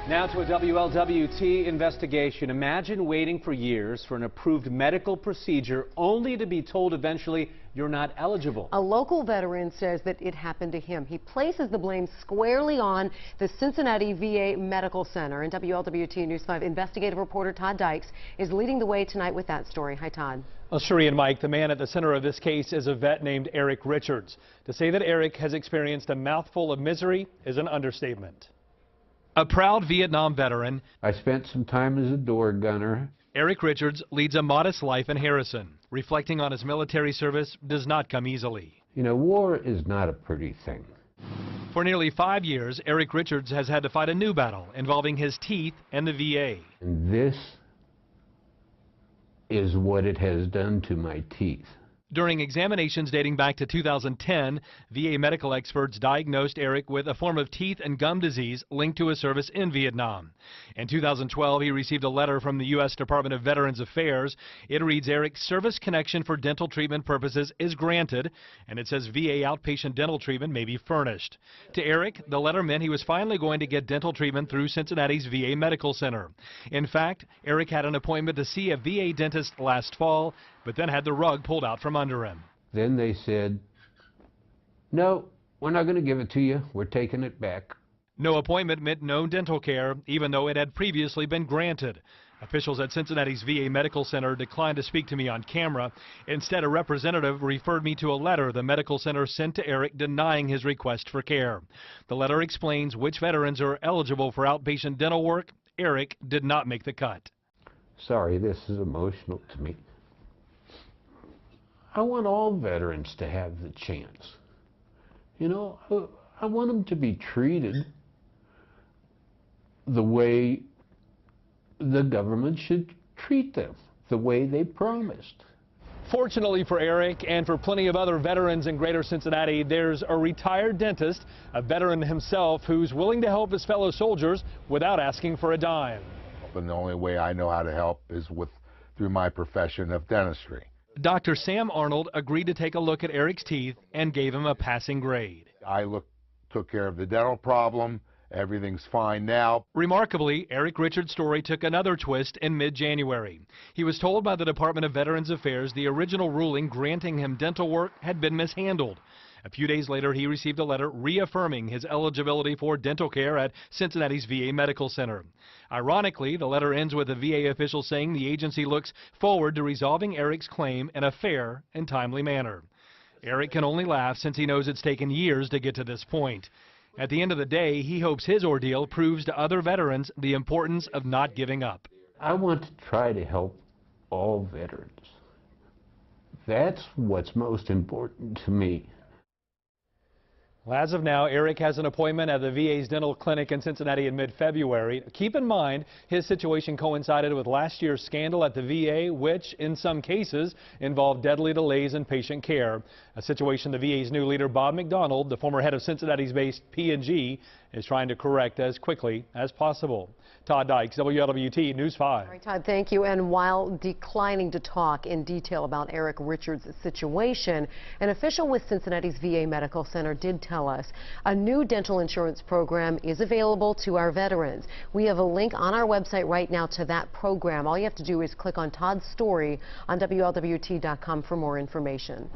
Now to a WLWT investigation. Imagine waiting for years for an approved medical procedure only to be told eventually you're not eligible. A local veteran says that it happened to him. He places the blame squarely on the Cincinnati VA Medical Center. And WLWT News 5 investigative reporter Todd Dykes is leading the way tonight with that story. Hi, Todd. Well, Sheree and Mike, the man at the center of this case is a vet named Eric Richards. To say that Eric has experienced a mouthful of misery is an understatement. A proud Vietnam veteran, I spent some time as a door gunner. Eric Richards leads a modest life in Harrison. Reflecting on his military service does not come easily. You know, war is not a pretty thing. For nearly 5 years, Eric Richards has had to fight a new battle involving his teeth and the VA. And this is what it has done to my teeth. During examinations dating back to 2010, VA medical experts diagnosed Eric with a form of teeth and gum disease linked to his service in Vietnam. In 2012, he received a letter from the U.S. Department of Veterans Affairs. It reads, Eric's service connection for dental treatment purposes is granted, and it says VA outpatient dental treatment may be furnished. To Eric, the letter meant he was finally going to get dental treatment through Cincinnati's VA Medical Center. In fact, Eric had an appointment to see a VA dentist last fall, but then had the rug pulled out from under him. Then they said, no, we're not going to give it to you. We're taking it back. No appointment meant no dental care, even though it had previously been granted. Officials at Cincinnati's VA Medical Center declined to speak to me on camera. Instead, a representative referred me to a letter the medical center sent to Eric denying his request for care. The letter explains which veterans are eligible for outpatient dental work. Eric did not make the cut. Sorry, this is emotional to me. I want all veterans to have the chance. You know, I want them to be treated the way the government should treat them, the way they promised. Fortunately for Eric and for plenty of other veterans in Greater Cincinnati, there's a retired dentist, a veteran himself, who's willing to help his fellow soldiers without asking for a dime. And the only way I know how to help is through my profession of dentistry. Dr. Sam Arnold agreed to take a look at Eric's teeth and gave him a passing grade. I took care of the dental problem. Everything's fine now. Remarkably, Eric Richards' story took another twist in mid-January. He was told by the Department of Veterans Affairs the original ruling granting him dental work had been mishandled. A few days later, he received a letter reaffirming his eligibility for dental care at Cincinnati's VA Medical Center. Ironically, the letter ends with a VA official saying the agency looks forward to resolving Eric's claim in a fair and timely manner. Eric can only laugh since he knows it's taken years to get to this point. At the end of the day, he hopes his ordeal proves to other veterans the importance of not giving up. I want to try to help all veterans. That's what's most important to me. Well, as of now, Eric has an appointment at the VA's dental clinic in Cincinnati in mid-February. Keep in mind, his situation coincided with last year's scandal at the VA, which, in some cases, involved deadly delays in patient care. A situation the VA's new leader, Bob McDonald, the former head of Cincinnati's based P&G, is trying to correct as quickly as possible. Todd Dykes, WLWT News 5. All right, Todd, thank you. And while declining to talk in detail about Eric Richards' situation, an official with Cincinnati's VA Medical Center did tell us a new dental insurance program is available to our veterans. We have a link on our website right now to that program. All you have to do is click on Todd's story on WLWT.com for more information.